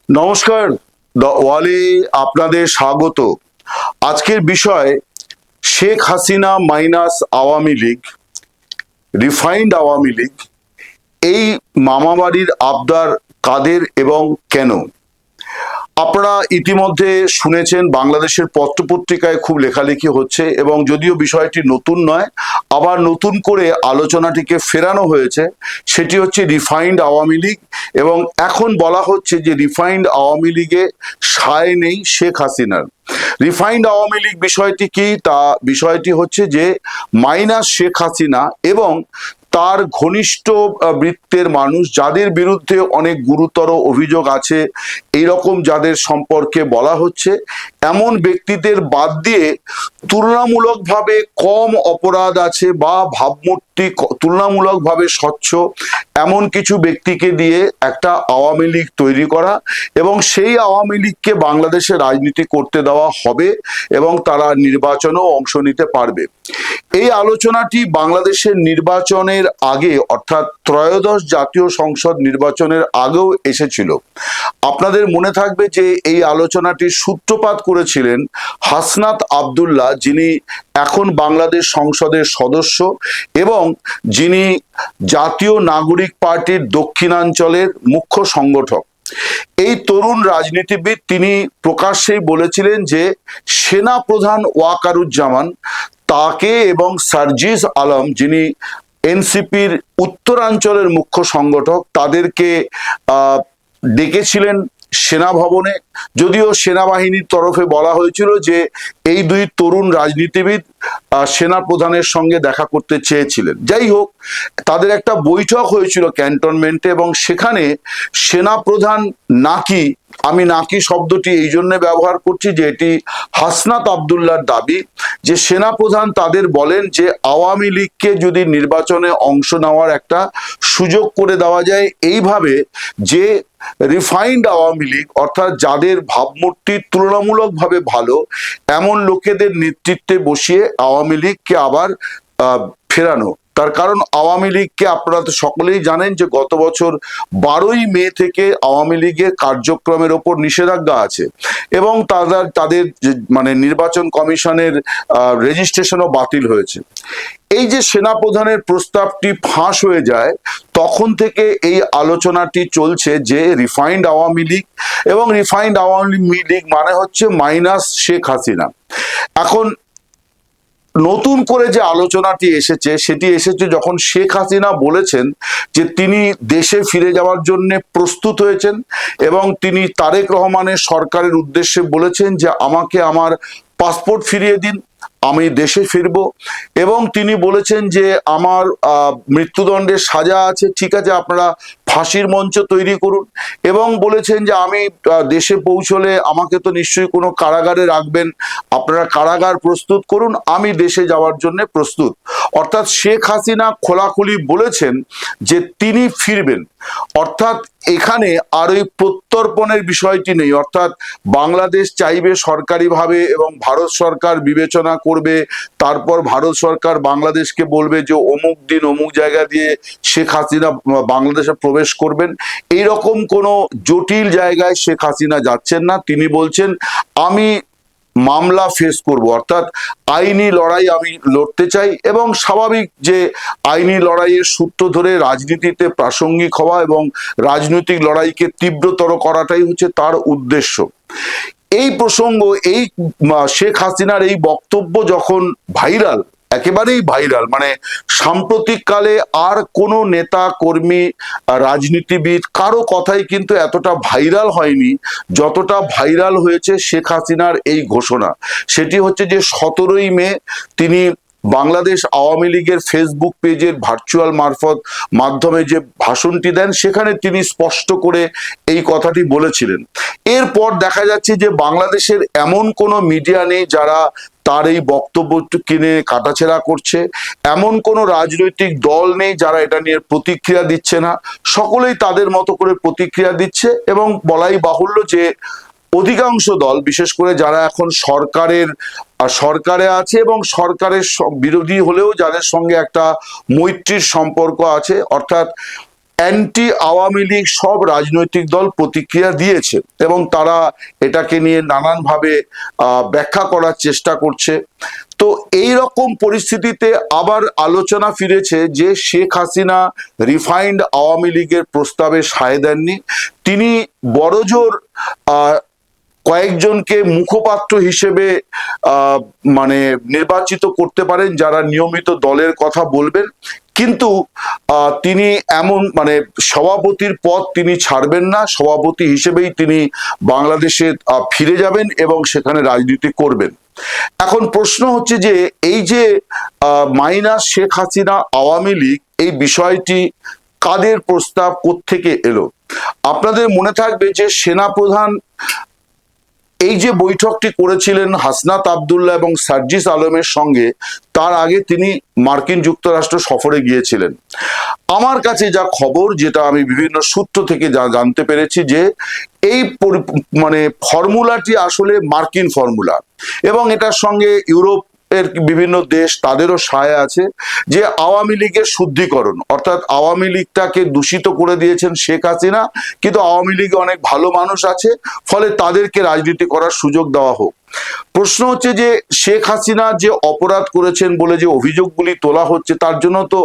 নমস্কার, দ্য ওয়ালে আপনাদের স্বাগত। আজকের বিষয় শেখ হাসিনা মাইনাস আওয়ামী লীগ, রিফাইন্ড আওয়ামী লীগ। এই মামাবাড়ির আবদার কাদের এবং কেন? আপনারা ইতিমধ্যে শুনেছেন, বাংলাদেশের পত্রপত্রিকায় খুব লেখালেখি হচ্ছে এবং যদিও বিষয়টি নতুন নয়, আবার নতুন করে আলোচনাটিকে ফেরানো হয়েছে। সেটি হচ্ছে রিফাইন্ড আওয়ামী লীগ, এবং এখন বলা হচ্ছে যে রিফাইন্ড আওয়ামী লীগে সায় নেই শেখ হাসিনার। রিফাইন্ড আওয়ামী লীগ বিষয়টি কি? বিষয়টি হচ্ছে যে মাইনাস শেখ হাসিনা এবং তার ঘনিষ্ঠ বৃত্তের মানুষ, যাদের বিরুদ্ধে অনেক গুরুতর অভিযোগ আছে, এইরকম যাদের সম্পর্কে বলা হচ্ছে, এমন ব্যক্তিদের বাদ দিয়ে তুলনামূলকভাবে কম অপরাধ আছে বা ভাবমূর্তি তুলনামূলকভাবে স্বচ্ছ এমন কিছু ব্যক্তিকে দিয়ে একটা আওয়ামী লীগ তৈরি করা, এবং সেই আওয়ামী লীগকে বাংলাদেশে রাজনীতি করতে দেওয়া হবে এবং তারা নির্বাচনেও অংশ নিতে পারবে। এই আলোচনাটি বাংলাদেশের নির্বাচনের আগে, অর্থাৎ ত্রয়োদশ জাতীয় সংসদ নির্বাচনের আগেও এসেছিল। আপনাদের মনে থাকবে যে এই আলোচনাটির সূত্রপাত করেছিলেন হাসনাত আবদুল্লাহ, যিনি এখন বাংলাদেশ সংসদের সদস্য এবং যিনি জাতীয় নাগরিক পার্টির দক্ষিণাঞ্চলের মুখ্য সংগঠক। এই তরুণ রাজনীতিবিদ তিনি প্রকাশ্যেই বলেছিলেন যে সেনা প্রধান ওয়াকারুজ্জামান তাকে এবং সার্জিস আলম, যিনি এনসিপির উত্তরাঞ্চলের মুখ্য সংগঠক, তাদেরকে ডেকেছিলেন সেনা ভবনে। যদিও সেনাবাহিনীর তরফে বলা হয়েছিল যে এই দুই তরুণ রাজনীতিবিদ সেনা প্রধানের সঙ্গে দেখা করতে চেয়েছিলেন। যাই হোক, তাদের একটা বৈঠক হয়েছিল ক্যান্টনমেন্টে, এবং সেখানে সেনা প্রধান নাকি, আমি নাকি শব্দটি এই জন্য ব্যবহার করছি যে এটি হাসনাত আবদুল্লাহর দাবি, যে সেনা প্রধান তাদের বলেন যে আওয়ামী লীগকে যদি নির্বাচনে অংশ নেওয়ার একটা সুযোগ করে দেওয়া যায় এইভাবে যে রিফাইন্ড আওয়ামী লীগ, অর্থাৎ যাদের ভাবমূর্তি তুলনামূলকভাবে ভালো এমন লোকেদের নেতৃত্বে বসিয়ে আওয়ামী লীগকে আবার ফেরানো। তার কারণ আওয়ামী লীগকে আপনারা তো সকলেই জানেন যে গত বছর 12ই মে থেকে আওয়ামী লীগের কার্যক্রমের ওপর নিষেধাজ্ঞা আছে, এবং তাদের মানে নির্বাচন কমিশনের রেজিস্ট্রেশনও বাতিল হয়েছে। এই যে সেনাপ্রধানের প্রস্তাবটি ফাঁস হয়ে যায়, তখন থেকে এই আলোচনাটি চলছে যে রিফাইন্ড আওয়ামী লীগ, এবং রিফাইন্ড আওয়ামী লীগ মানে হচ্ছে মাইনাস শেখ হাসিনা। এখন নতুন করে যে আলোচনাটি এসেছে, সেটি এসেছে যখন শেখ হাসিনা বলেছেন যে তিনি দেশে ফিরে যাওয়ার জন্য প্রস্তুত হয়েছেন, এবং তিনি তারেক রহমানের সরকারের উদ্দেশ্যে বলেছেন যে আমাকে আমার পাসপোর্ট ফিরিয়ে দিন, আমি দেশে ফিরব। এবং তিনি বলেছেন যে আমার মৃত্যুদণ্ডের সাজা আছে, ঠিক আছে আপনারা ফাঁসির মঞ্চ তৈরি করুন। এবং বলেছেন যে আমি দেশে পৌঁছলে আমাকে তো নিশ্চয়ই কোনো কারাগারে রাখবেন, আপনারা কারাগার প্রস্তুত করুন, আমি দেশে যাওয়ার জন্য প্রস্তুত। অর্থাৎ শেখ হাসিনা খোলাখুলি বলেছেন যে তিনি ফিরবেন। অর্থাৎ এখানে আর ওই প্রত্যর্পণের বিষয়টি নেই, অর্থাৎ বাংলাদেশ চাইবে সরকারিভাবে এবং ভারত সরকার বিবেচনা করবে, তারপর ভারত সরকার বাংলাদেশকে বলবে যে অমুক দিন অমুক জায়গা দিয়ে শেখ হাসিনা বাংলাদেশে প্রবেশ করবেন। এইরকম কোনো জটিল জায়গায় শেখ হাসিনা যাচ্ছেন না। তিনি বলছেন আমি মামলা ফেস করব, অর্থাৎ আইনি লড়াই আমি লড়তে চাই, এবং স্বাভাবিক যে আইনি লড়াইয়ের সূত্র ধরে রাজনীতিতে প্রাসঙ্গিক হওয়া এবং রাজনৈতিক লড়াইকে তীব্রতর করাটাই হচ্ছে তার উদ্দেশ্য। এই প্রসঙ্গ, এই শেখ হাসিনার এই বক্তব্য যখন ভাইরাল, একেবারেই ভাইরাল, মানে সাম্প্রতিককালে আর কোনো নেতা কর্মী রাজনীতিবিদ কারো কথাই কিন্তু এতটা ভাইরাল হয়নি যতটা ভাইরাল হয়েছে শেখ হাসিনার এই ঘোষণা। সেটি হচ্ছে যে 17ই মে তিনি বাংলাদেশ আওয়ামী লীগের ফেসবুক পেজের ভার্চুয়াল মাধ্যমে যে ভাষণটি দেন, সেখানে তিনি স্পষ্ট করে এই কথাটি বলেছিলেন। এরপর দেখা যাচ্ছে যে বাংলাদেশের এমন কোনো মিডিয়া নেই যারা তার এই বক্তব্যটি কিনে কাটাছেড়া করছে, এমন কোনো রাজনৈতিক দল নেই যারা এটা নিয়ে প্রতিক্রিয়া দিচ্ছে না। সকলেই তাদের মতো করে প্রতিক্রিয়া দিচ্ছে, এবং বলাই বাহুল্য যে অধিকাংশ দল, বিশেষ করে যারা এখন সরকারে আছে এবং সরকারের বিরোধী হলেও যাদের সঙ্গে একটা মৈত্রীর সম্পর্ক আছে, অর্থাৎ অ্যান্টি আওয়ামী লীগ সব রাজনৈতিক দল প্রতিক্রিয়া দিয়েছে এবং তারা এটাকে নিয়ে নানানভাবে ব্যাখ্যা করার চেষ্টা করছে। তো এই রকম পরিস্থিতিতে আবার আলোচনা ফিরেছে যে শেখ হাসিনা রিফাইন্ড আওয়ামী লীগের প্রস্তাবে সায় দেননি। তিনি বড়জোর কয়েকজনকে মুখপাত্র হিসেবে মানে নির্বাচিত করতে পারেন যারা নিয়মিত দলের কথা বলবেন, কিন্তু তিনি এমন মানে সভাপতির পদ তিনি ছাড়বেন না, সভাপতি হিসেবেই তিনি বাংলাদেশে ফিরে যাবেন এবং সেখানে রাজনীতি করবেন। এখন প্রশ্ন হচ্ছে যে এই যে মাইনাস শেখ হাসিনা আওয়ামী লীগ, এই বিষয়টি কাদের প্রস্তাব, কোত্থেকে এলো? আপনাদের মনে থাকবে যে সেনাপ্রধান এই যে বৈঠকটি করেছিলেন হাসনাত আবদুল্লাহ এবং সার্জিস আলমের সঙ্গে, তার আগে তিনি মার্কিন যুক্তরাষ্ট্র সফরে গিয়েছিলেন। আমার কাছে যা খবর, যেটা আমি বিভিন্ন সূত্র থেকে যা জানতে পেরেছি, যে এই মানে ফর্মুলাটি আসলে মার্কিন ফর্মুলা এবং এটার সঙ্গে ইউরোপ এর বিভিন্ন দেশ তাদেরও সায় আছে, যে আওয়ামী লীগের শুদ্ধিকরণ, অর্থাৎ আওয়ামী লীগটাকে দূষিত করে দিয়েছেন শেখ হাসিনা, কিন্তু আওয়ামী লীগে অনেক ভালো মানুষ আছে, ফলে তাদেরকে রাজনীতি করার সুযোগ দেওয়া হোক। প্রশ্ন হচ্ছে যে শেখ হাসিনা যে অপরাধ করেছেন বলে যে অভিযোগগুলি তোলা হচ্ছে, তার জন্য তো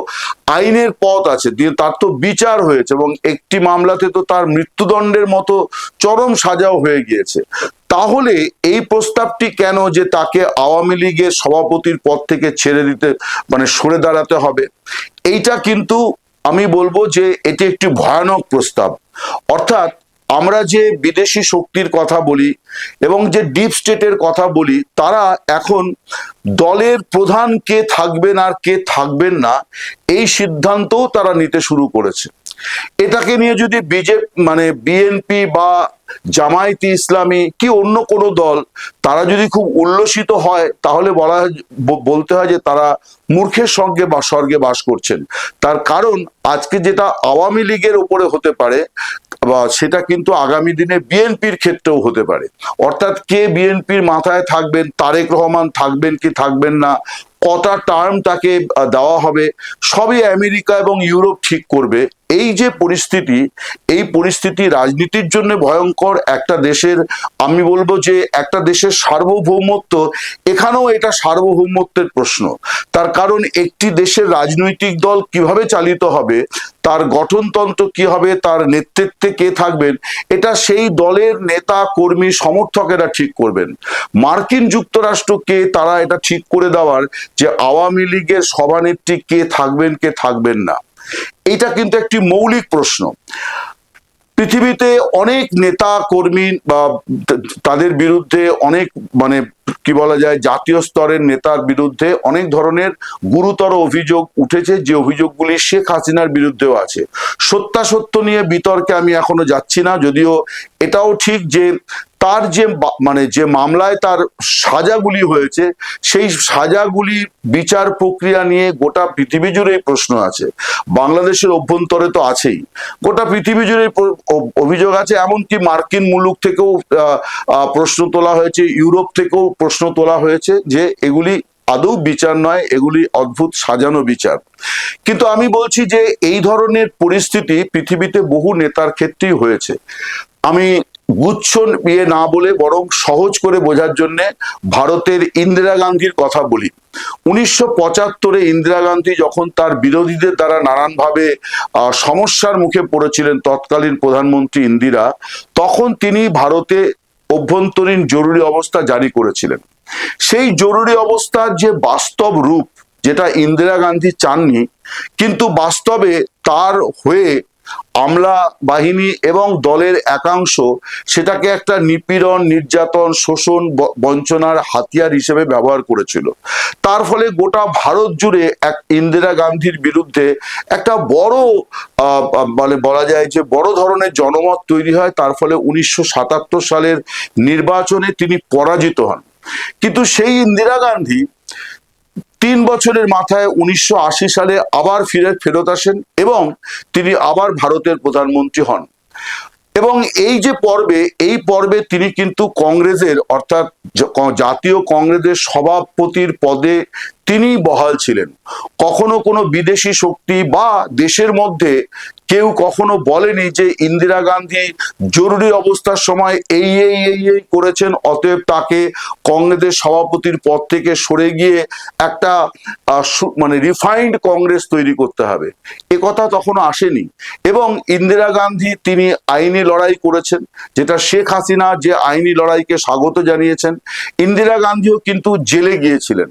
আইনের পথ আছে, তার তো বিচার হয়েছে এবং একটি মামলাতে তো তার মৃত্যুদণ্ডের মতো চরম সাজাও হয়ে গিয়েছে। তাহলে এই প্রস্তাবটি কেন যে তাকে আওয়ামী লীগের সভাপতির পদ থেকে ছেড়ে দিতে মানে সরে দাঁড়াতে হবে? এইটা কিন্তু আমি বলবো যে এটি একটি ভয়ানক প্রস্তাব। অর্থাৎ আমরা যে বিদেশি শক্তির কথা বলি এবং যে ডিপ স্টেটের কথা বলি, তারা এখন দলের প্রধান কে থাকবেন আর কে থাকবেন না এই সিদ্ধান্তও তারা নিতে শুরু করেছে। এটাকে নিয়ে যদি মানে বিএনপি বা জামায়াতে ইসলামী কি অন্য কোনো দল তারা যদি খুব উল্লসিত হয়, তাহলে বলতে হয় যে তারা মূর্খের সঙ্গে বা স্বর্গে বাস করছেন। তার কারণ আজকে যেটা আওয়ামী লীগের উপরে হতে পারে, বা সেটা কিন্তু আগামী দিনে বিএনপির ক্ষেত্রেও হতে পারে। অর্থাৎ কে বিএনপির মাথায় থাকবেন, তারেক রহমান থাকবেন কি থাকবেন না, কটা টার্ম তাকে দেওয়া হবে, সবই আমেরিকা এবং ইউরোপ ঠিক করবে। এই যে পরিস্থিতি, এই পরিস্থিতি রাজনীতির জন্য ভয়ঙ্কর। একটা দেশের, আমি বলবো যে একটা দেশের সার্বভৌমত্ব, এখানেও এটা সার্বভৌমত্বের প্রশ্ন। তার কারণ একটি দেশের রাজনৈতিক দল কিভাবে চালিত হবে, তার গঠনতন্ত্র কি হবে, তার নেতৃত্বে কে থাকবেন, এটা সেই দলের নেতা কর্মী সমর্থকেরা ঠিক করবেন। মার্কিন যুক্তরাষ্ট্রকে তারা এটা ঠিক করে দেওয়ার যে আওয়ামী লীগের সভানেত্রী কে থাকবেন কে থাকবেন না, এটা কিন্তু একটি মৌলিক প্রশ্ন। পৃথিবীতে অনেক নেতা কর্মী বা তাদের বিরুদ্ধে অনেক মানে কি বলা যায়, জাতীয় স্তরের নেতার বিরুদ্ধে অনেক ধরনের গুরুতর অভিযোগ উঠেছে, যে অভিযোগগুলি শেখ হাসিনার বিরুদ্ধেও আছে। সত্যাসত্য নিয়ে বিতর্কে আমি এখনো যাচ্ছি না, যদিও এটাও ঠিক যে তার যে মানে যে মামলায় তার সাজাগুলি হয়েছে, সেই সাজাগুলি বিচার প্রক্রিয়া নিয়ে গোটা পৃথিবী জুড়েই প্রশ্ন আছে। বাংলাদেশের অভ্যন্তরে তো আছেই, গোটা পৃথিবী জুড়েই অভিযোগ আছে। এমনকি মার্কিন মুলুক থেকেও প্রশ্ন তোলা হয়েছে, ইউরোপ থেকেও প্রশ্ন তোলা হয়েছে যে এগুলি আদৌ বিচার নয়, এগুলি অদ্ভুত সাজানো বিচার। কিন্তু আমি বলছি যে এই ধরনের পরিস্থিতি পৃথিবীতে বহু নেতার ক্ষেত্রেই হয়েছে। আমি গুচ্ছ না বলে বরং সহজ করে বোঝার জন্য ভারতের ইন্দিরা গান্ধীর কথা বলি। 1975-এ ইন্দিরা গান্ধী যখন তার বিরোধীদের দ্বারা নানানভাবে সমস্যার মুখে পড়েছিলেন, তৎকালীন প্রধানমন্ত্রী ইন্দিরা, তখন তিনি ভারতে অভ্যন্তরীণ জরুরি অবস্থা জারি করেছিলেন। সেই জরুরি অবস্থার যে বাস্তব রূপ, যেটা ইন্দিরা গান্ধী চাননি, কিন্তু বাস্তবে তার হয়ে আমলা বাহিনী এবং দলের একাংশ সেটাকে একটা নিপীড়ন, নির্যাতন, শোষণ, বঞ্চনার হাতিয়ার হিসেবে ব্যবহার করেছিল। তার ফলে গোটা ভারত জুড়ে এক ইন্দিরা গান্ধীর বিরুদ্ধে একটা বড় মানে বলা যায় যে বড় ধরনের জনমত তৈরি হয়। তার ফলে 1977 সালের নির্বাচনে তিনি পরাজিত হন। কিন্তু সেই ইন্দিরা গান্ধী 3 বছরের মাথায় 1980 সালে আবার ফেরত আসেন এবং তিনি আবার ভারতের প্রধানমন্ত্রী হন। এবং এই পর্বে তিনি কিন্তু কংগ্রেসের, অর্থাৎ জাতীয় কংগ্রেসের সভাপতির পদে তিনি বহাল ছিলেন। কখনো কোনো বিদেশি শক্তি বা দেশের মধ্যে কেউ কখনো বলেনি যে ইন্দিরা গান্ধী জরুরি অবস্থার সময় এই করেছেন, অতএব তাকে কংগ্রেসের সভাপতির পদ থেকে সরে গিয়ে একটা মানে রিফাইন্ড কংগ্রেস তৈরি করতে হবে, এ কথা তখনও আসেনি। এবং ইন্দিরা গান্ধী তিনি আইনি লড়াই করেছেন, যেটা শেখ হাসিনা যে আইনি লড়াইকে স্বাগত জানিয়েছেন। ইন্দিরা গান্ধীও কিন্তু জেলে গিয়েছিলেন,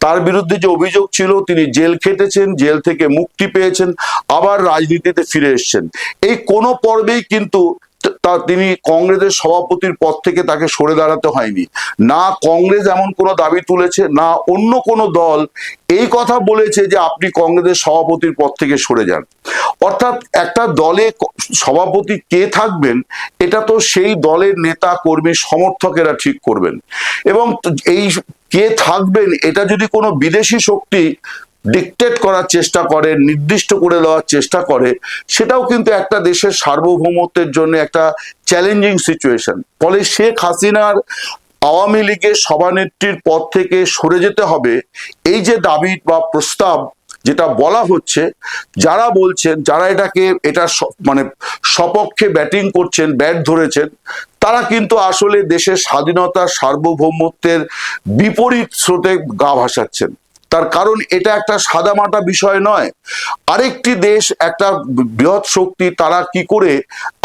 তার বিরুদ্ধে যে অভিযোগ ছিল তিনি জেল খেটেছেন, জেল থেকে মুক্তি পেয়েছেন, আবার রাজনীতিতে ফিরে এসেছেন। এই কোনো পর্বেই কিন্তু তিনি কংগ্রেসের সভাপতির পদ থেকে তাকে সরে দাঁড়াতে হয়নি। না কংগ্রেস এমন কোনো দাবি তুলেছে, না অন্য কোনো দল এই কথা বলেছে যে আপনি কংগ্রেসের সভাপতির পদ থেকে সরে যান। অর্থাৎ একটা দলে সভাপতি কে থাকবেন এটা তো সেই দলের নেতা কর্মী সমর্থকেরা ঠিক করবেন। এবং এই কে থাকবেন এটা যদি কোনো বিদেশি শক্তি ডিকটেট করার চেষ্টা করে, নির্দিষ্ট করে দেওয়ার চেষ্টা করে, সেটাও কিন্তু একটা দেশের সার্বভৌমত্বের জন্য একটা চ্যালেঞ্জিং সিচুয়েশন। ফলে শেখ হাসিনার আওয়ামী লীগের সভানেত্রীর পদ থেকে সরে যেতে হবে, এই যে দাবি বা প্রস্তাব যেটা বলা হচ্ছে, যারা বলছেন, যারা এটা মানে সপক্ষে ব্যাটিং করছেন, ব্যাট ধরেছেন, তারা কিন্তু আসলে দেশের স্বাধীনতা সার্বভৌমত্বের বিপরীত স্রোতে গা ভাসাচ্ছেন। তার কারণ এটা একটা সাদামাটা বিষয় নয়। আরেকটি দেশ, একটা বৃহৎ শক্তি, তারা কি করে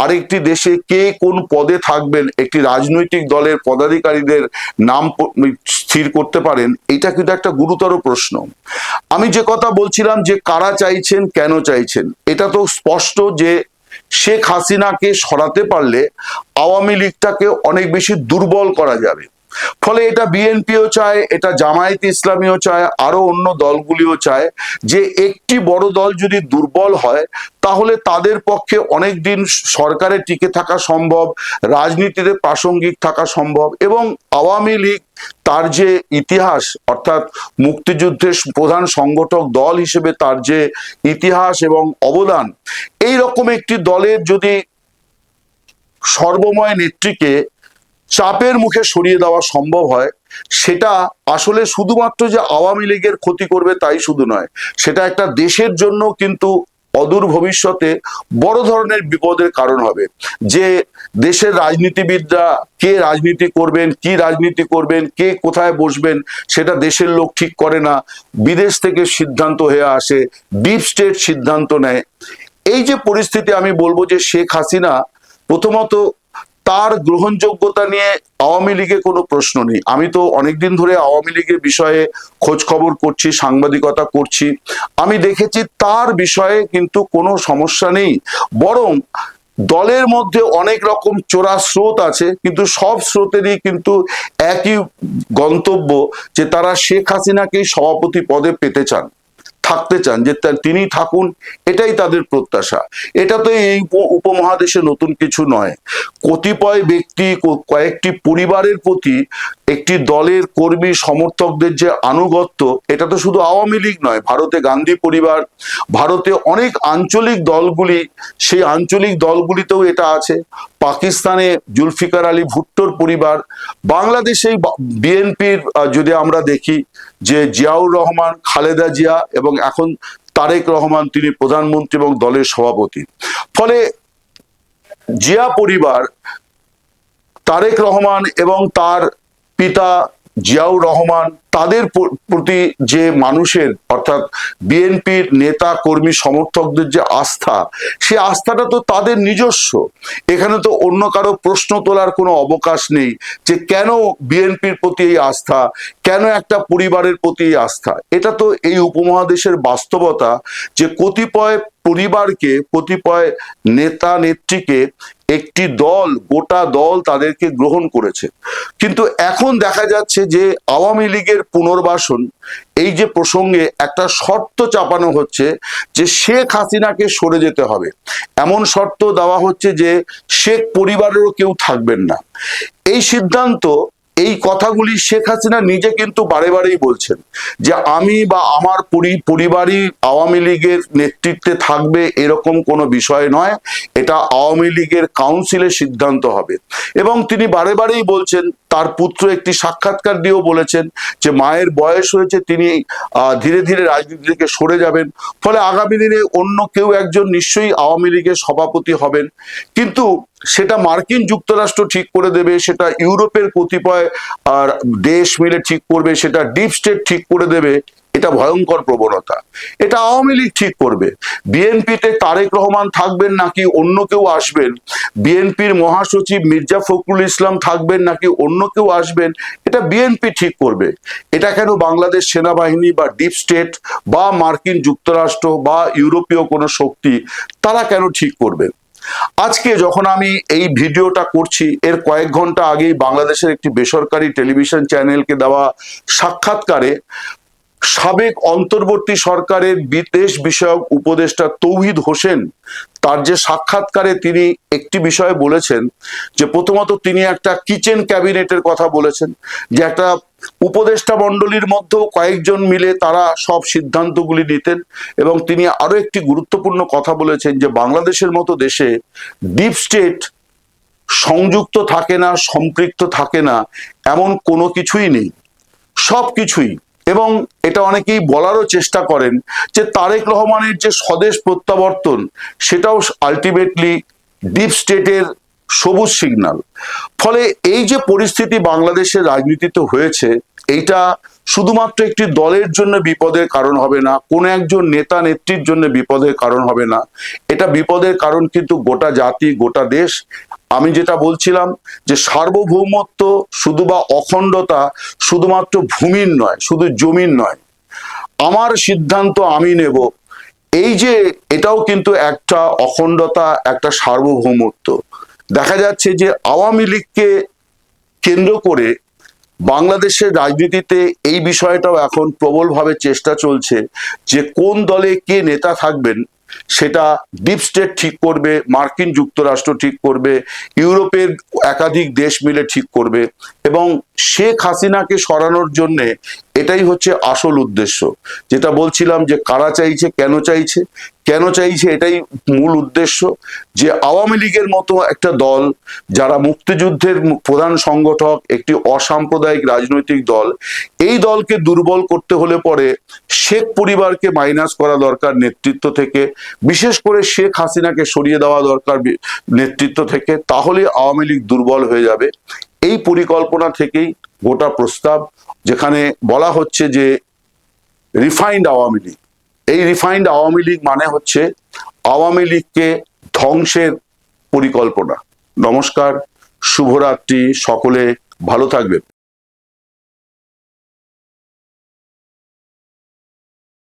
আরেকটি দেশে কে কোন পদে থাকবেন একটি রাজনৈতিক দলের পদাধিকারীদের নাম স্থির করতে পারেন, এটা কিন্তু একটা গুরুতর প্রশ্ন। আমি যে কথা বলছিলাম যে কারা চাইছেন, কেন চাইছেন, এটা তো স্পষ্ট যে শেখ হাসিনাকে সরাতে পারলে আওয়ামী লীগটাকে অনেক বেশি দুর্বল করা যাবে। ফলে এটা বিএনপিও চায়, এটা জামায়াত ইসলামীও চায়, আরো অন্য দলগুলিও চায় যে একটি বড় দল যদি দুর্বল হয় তাহলে তাদের পক্ষে অনেক দিন সরকারে টিকে থাকা সম্ভব, রাজনীতিতে প্রাসঙ্গিক থাকা সম্ভব। এবং আওয়ামী লীগ তার যে ইতিহাস, অর্থাৎ মুক্তিযুদ্ধের প্রধান সংগঠক দল হিসেবে তার যে ইতিহাস এবং অবদান, এই রকম একটি দলের যদি সর্বময় নেত্রীকে চাপের মুখে সরিয়ে দেওয়া সম্ভব হয়, সেটা আসলে শুধুমাত্র যে আওয়ামী লীগের ক্ষতি করবে তাই শুধু নয়, সেটা একটা দেশের জন্য কিন্তু অদূর ভবিষ্যতে বড় ধরনের বিপদের কারণ হবে। যে দেশের রাজনীতিবিদরা কে রাজনীতি করবেন, কি রাজনীতি করবেন, কে কোথায় বসবেন, সেটা দেশের লোক ঠিক করে না, বিদেশ থেকে সিদ্ধান্ত হয়ে আসে, ডিপ স্টেট সিদ্ধান্ত নেয়। এই যে পরিস্থিতি, আমি বলবো যে শেখ হাসিনা প্রথমত তার গ্রহণযোগ্যতা নিয়ে আওয়ামী লীগে কোনো প্রশ্ন নেই। আমি তো অনেকদিন ধরে আওয়ামী লীগের বিষয়ে খোঁজ খবর করছি, সাংবাদিকতা করছি, আমি দেখেছি তার বিষয়ে কিন্তু কোনো সমস্যা নেই। বরং দলের মধ্যে অনেক রকম চোরা স্রোত আছে, কিন্তু সব স্রোতেরই কিন্তু একই গন্তব্য, যে তারা শেখ হাসিনাকেই সভাপতি পদে পেতে চান, থাকতে চান, যে তিনি থাকুন, এটাই তাদের প্রত্যাশা। এটা তো এই উপমহাদেশে নতুন কিছু নয়। কতিপয় ব্যক্তি, কয়েকটি পরিবারের প্রতি একটি দলের কর্মী সমর্থকদের যে আনুগত্য, এটা তো শুধু আওয়ামী লীগ নয়, ভারতে গান্ধী পরিবার, ভারতে অনেক আঞ্চলিক দলগুলি, সেই আঞ্চলিক দলগুলিতেও এটা আছে। পাকিস্তানে জুলফিকার আলী ভুট্টোর পরিবার, বাংলাদেশে বিএনপির যদি আমরা দেখি যে জিয়াউর রহমান, খালেদা জিয়া এবং এখন তারেক রহমান, তিনি প্রধানমন্ত্রী এবং দলের সভাপতি। ফলে জিয়া পরিবার, তারেক রহমান এবং তার পিতা জিয়াউর রহমান, তাদের প্রতি যে মানুষের, অর্থাৎ বিএনপির নেতা কর্মী সমর্থকদের যে আস্থা, সে আস্থাটা তো তাদের নিজস্ব। এখানে তো অন্য কারো প্রশ্ন তোলার কোনো অবকাশ নেই যে কেন বিএনপির প্রতি এই আস্থা, কেন একটা পরিবারের প্রতি এই আস্থা। এটা তো এই উপমহাদেশের বাস্তবতা যে কতিপয় পরিবারকে, কতিপয় নেতা নেত্রীকে একটি দল, গোটা দল তাদেরকে গ্রহণ করেছে। কিন্তু এখন দেখা যাচ্ছে যে আওয়ামী লীগের পুনর্বাসন, এই যে প্রসঙ্গে একটা শর্ত চাপানো হচ্ছে যে শেখ হাসিনাকে সরে যেতে হবে, এমন শর্ত দেওয়া হচ্ছে যে শেখ পরিবারেরও কেউ থাকবেন না। এই সিদ্ধান্ত, এই কথাগুলি শেখ হাসিনা নিজে কিন্তু বারে বারেই বলছেন যে আমি বা আমার পরিবারই আওয়ামী লীগের নেতৃত্বে থাকবে, এরকম কোনো বিষয় নয়, এটা আওয়ামী লীগের কাউন্সিলের সিদ্ধান্ত হবে। এবং তিনি বারে বারেই বলছেন তার পুত্র একটি সাক্ষাৎকার দিয়েও বলেছেন যে মায়ের বয়স হয়েছে, তিনি ধীরে ধীরে রাজনীতি থেকে সরে যাবেন, ফলে আগামী দিনে অন্য কেউ একজন নিশ্চয়ই আওয়ামী লীগের সভাপতি হবেন। কিন্তু সেটা মার্কিন যুক্তরাষ্ট্র ঠিক করে দেবে, সেটা ইউরোপের কতিপয় দেশ মিলে ঠিক করবে, সেটা ডিপ স্টেট ঠিক করে দেবে, এটা ভয়ঙ্কর প্রবণতা। এটা আওয়ামী লীগ ঠিক করবে। বিএনপিতে তারেক রহমান থাকবেন নাকি অন্য কেউ আসবেন, বিএনপির মহাসচিব মির্জা ফখরুল ইসলাম থাকবেন নাকি অন্য কেউ আসবেন, এটা বিএনপি ঠিক করবে। এটা কেন বাংলাদেশ সেনাবাহিনী বা ডিপ স্টেট বা মার্কিন যুক্তরাষ্ট্র বা ইউরোপীয় কোনো শক্তি তারা কেন ঠিক করবে? আজকে যখন আমি এই ভিডিওটা করছি, এর কয়েক ঘন্টা আগেই বাংলাদেশের একটি বেসরকারি টেলিভিশন চ্যানেলকে দেওয়া সাক্ষাৎকারে সাবেক অন্তর্বর্তী সরকারের বিদেশ বিষয়ক উপদেষ্টা তৌহিদ হোসেন তার যে সাক্ষাৎকারে তিনি একটি বিষয়ে বলেছেন যে প্রথমত তিনি একটা কিচেন ক্যাবিনেটের কথা বলেছেন, যে একটা উপদেষ্টা মণ্ডলীর মধ্যেও কয়েকজন মিলে তারা সব সিদ্ধান্তগুলি নিতেন, এবং তিনি আরো একটি গুরুত্বপূর্ণ কথা বলেছেন যে বাংলাদেশের মতো দেশে ডিপ স্টেট সংযুক্ত থাকে না, সম্পৃক্ত থাকে না, এমন কোনো কিছুই নেই, সব কিছুই। এবং এটা অনেকেই বলারও চেষ্টা করেন যে তারেক রহমানের যে স্বদেশ প্রত্যাবর্তন, সেটাও আলটিমেটলি ডিপ স্টেটের সবুজ সিগন্যাল। ফলে এই যে পরিস্থিতি বাংলাদেশের রাজনীতিতে হয়েছে, এইটা শুধুমাত্র একটি দলের জন্য বিপদের কারণ হবে না, কোনো একজন নেতা নেত্রীর জন্য বিপদের কারণ হবে না, এটা বিপদের কারণ কিন্তু গোটা জাতি, গোটা দেশ। আমি যেটা বলছিলাম যে সার্বভৌমত্ব শুধু বা অখণ্ডতা শুধুমাত্র ভূমির নয়, শুধু জমির নয়, আমার সিদ্ধান্ত আমি নেব, এই যে এটাও কিন্তু একটা অখণ্ডতা, একটা সার্বভৌমত্ব। দেখা যাচ্ছে যে আওয়ামী লীগকে কেন্দ্র করে বাংলাদেশের রাজনীতিতে এই বিষয়টাও এখন প্রবলভাবে চেষ্টা চলছে যে কোন দলে কে নেতা থাকবেন সেটা ডিপ স্টেট ঠিক করবে, মার্কিন যুক্তরাষ্ট্র ঠিক করবে, ইউরোপের একাধিক দেশ মিলে ঠিক করবে, এবং শেখ হাসিনাকে সরানোর জন্য এটাই হচ্ছে আসল উদ্দেশ্য। যেটা বলছিলাম যে কারা চাইছে, কেন চাইছে এটাই মূল উদ্দেশ্য, যে আওয়ামী লীগের মতো একটা দল, যারা মুক্তিযুদ্ধের প্রধান সংগঠক, একটি অসাম্প্রদায়িক রাজনৈতিক দল, এই দলকে দুর্বল করতে হলে পরে শেখ পরিবারকে মাইনাস করা দরকার নেতৃত্ব থেকে, বিশেষ করে শেখ হাসিনাকে সরিয়ে দেওয়া দরকার নেতৃত্ব থেকে, তাহলে আওয়ামী লীগ দুর্বল হয়ে যাবে। এই পরিকল্পনা থেকেই গোটা প্রস্তাব, যেখানে বলা হচ্ছে যে রিফাইন্ড আওয়ামী লীগ। এই রিফাইন্ড আওয়ামী লীগ মানে হচ্ছে আওয়ামী লীগকে ধ্বংসের পরিকল্পনা। নমস্কার, শুভরাত্রি, সকলে ভালো থাকবেন।